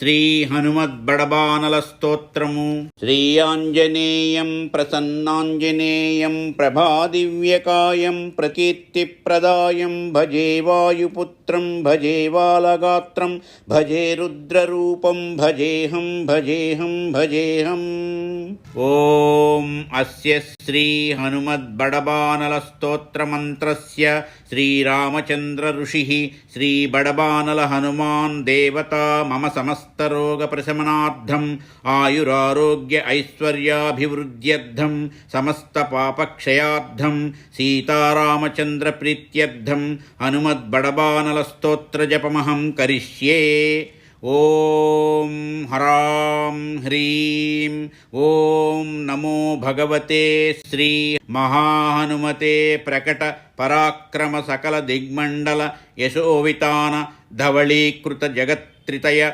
శ్రీ హనుమద్బడబానల స్తోత్రము. శ్రీ ఆంజనేయం ప్రసన్నాంజనేయం ప్రభాదివ్యకాయం ప్రకీర్తిప్రదాయం భజే వాయుపుత్రం భజే బాలగాత్రం భజే రుద్రరూపం భజేహం భజేహం భజేహం. ఓం అస్య శ్రీ హనుమద్బడబానల స్తోత్రమంత్రస్య శ్రీరామచంద్ర ఋషిః శ్రీ బడబానల హనుమాన్ దేవతా మమ సమస్తరోగప్రశమనార్థం ఆయురారోగ్య ఐశ్వర్యాభివృద్ధ్యర్థం సమస్తపాపక్షయార్థం సీతారామచంద్ర ప్రీత్యర్థం హనుమద్బడబానల స్తోత్రజపమహం కరిష్యే. ఓం హ్రాం హ్రీం ఓం నమో భగవతే శ్రీ మహాహనుమతే ప్రకట పరాక్రమ సకల దిగ్మండల యశోవితాన ధవళీకృత జగత్త్రితయ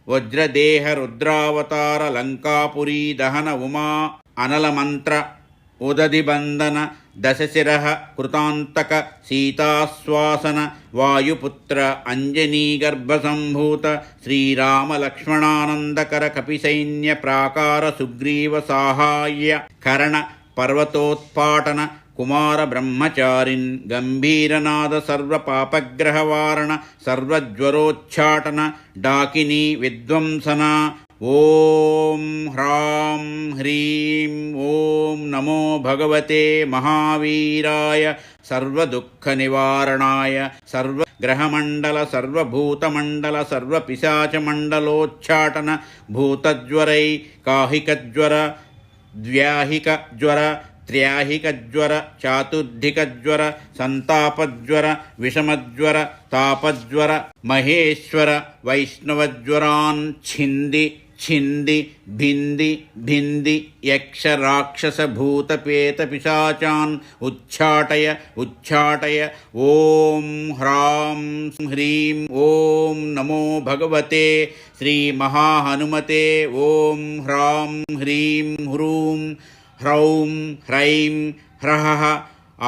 వజ్రదేహ రుద్రావతార లంకాపురీ దహన ఉమా అనలమంత్ర ఉదధిబంధన దశశిరః కృతాంతక సీతాశ్వాసన వాయుపుత్ర అంజనీగర్భసంభూత శ్రీరామలక్ష్మణానందకర కపిసైన్య ప్రాకార సుగ్రీవ సాహాయ్య కరణ పర్వతోత్పాటన కుమార బ్రహ్మచారిన్ గంభీరనాద సర్వపాపగ్రహవారణ సర్వజ్వరోచ్ఛాటన డాకినీ విధ్వంసన. ఓం హ్రాం హ్రీం ఓం నమో భగవతే మహావీరాయ సర్వదుఃఖనివారణాయ సర్వగ్రహమండల సర్వభూతమండల సర్వపిశాచమండలోచ్ఛాటన భూతజ్వరై కాహికజ్వర ద్వ్యాహికజ్వర త్ర్యాహికజ్వర చాతుర్ధికజ్వర సంతాపజ్వర విషమజ్వర తాపజ్వర మహేశ్వర వైష్ణవజ్వరాన్ ఛింది ఛింది భింది భింది యక్ష రాక్షస భూత పేత పిశాచాన్ ఉచ్ఛాటయ ఉచ్ఛాటయ. ఓం హ్రాం హ్రీం ఓం నమో భగవతే శ్రీ మహాహనుమతే. ఓం హ్రాం హ్రీం హ్రూం హ్రౌం హ్రైం హ్రః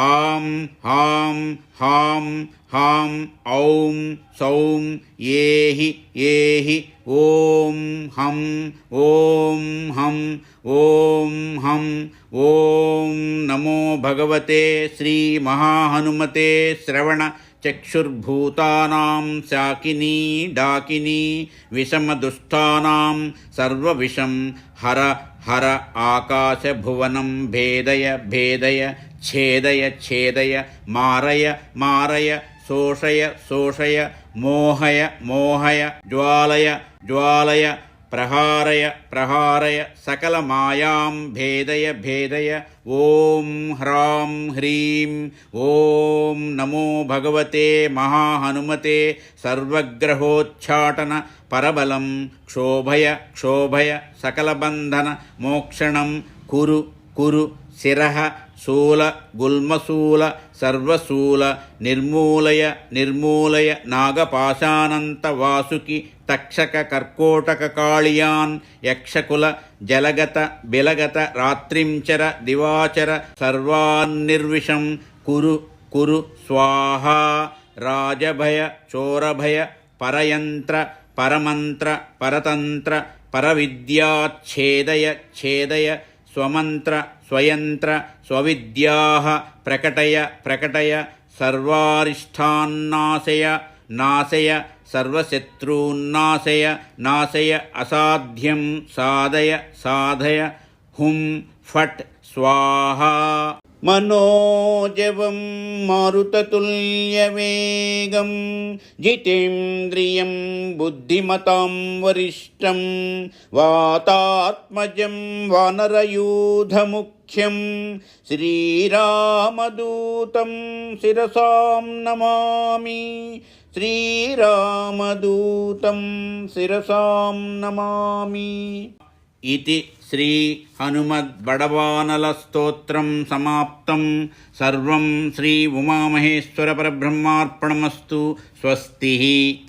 ఆం హాం హాం హాం ఔం సౌం ఏహి ఏహి ఓం హం ఓం హం ఓం హం. ఓం నమో భగవతే శ్రీ మహాహనుమతే శ్రవణ చక్షుర్భూతానాం శాకినీ డాకినీ విషమదుష్టానాం సర్వవిషం హర హర ఆకాశభువనం భేదయ భేదయ ఛేదయ ఛేదయ మారయ మారయ శోషయ శోషయ మోహయ మోహయ జ్వాలయ జ్వాలయ ప్రహారయ ప్రహారయ సకల మాయాం భేదయ భేదయ. ఓం హ్రాం హ్రీం ఓం నమో భగవతే మహాహనుమతే సర్వగ్రహోచ్ఛాటన పరబలం క్షోభయ క్షోభయ సకలబంధన మోక్షణం కురు కురు శిరః శూల గుల్మశూల సర్వశూల నిర్మూలయ నిర్మూలయ నాగపాశానంత వాసుకి తక్షక కర్కోటక కాళియాన్ యక్షకుల జలగత బిలగత రాత్రించర దివాచర సర్వాన్నిర్విషం కురు కురు స్వాహా. రాజభయ చోరభయ పరయంత్ర పరమంత్ర పరతంత్ర పరవిద్యాచ్ఛేదయ ఛేదయ స్వమంత్ర స్వయంత్ర స్వవిద్యాః ప్రకటయ ప్రకటయ సర్వారిష్టాన్నాశయ నాశయ సర్వశత్రూన్నాశయ నాశయ అసాధ్యం సాధయ సాధయ. హుం ఫట్ స్వాహా. మనోజవం మారుతతుల్యవేగం జితేంద్రియం బుద్ధిమతాం వరిష్టం వాతాత్మజం వానరయూధముఖ్యం శ్రీరామదూతం శిరసాం నమామి. శ్రీరామదూతం శిరసాం నమామి. इति श्री हनुमद्बडबानल स्तोत्रं समाप्तं. सर्वं श्री उमामहेश्वर परब्रह्मार्पणमस्तु. स्वस्ति.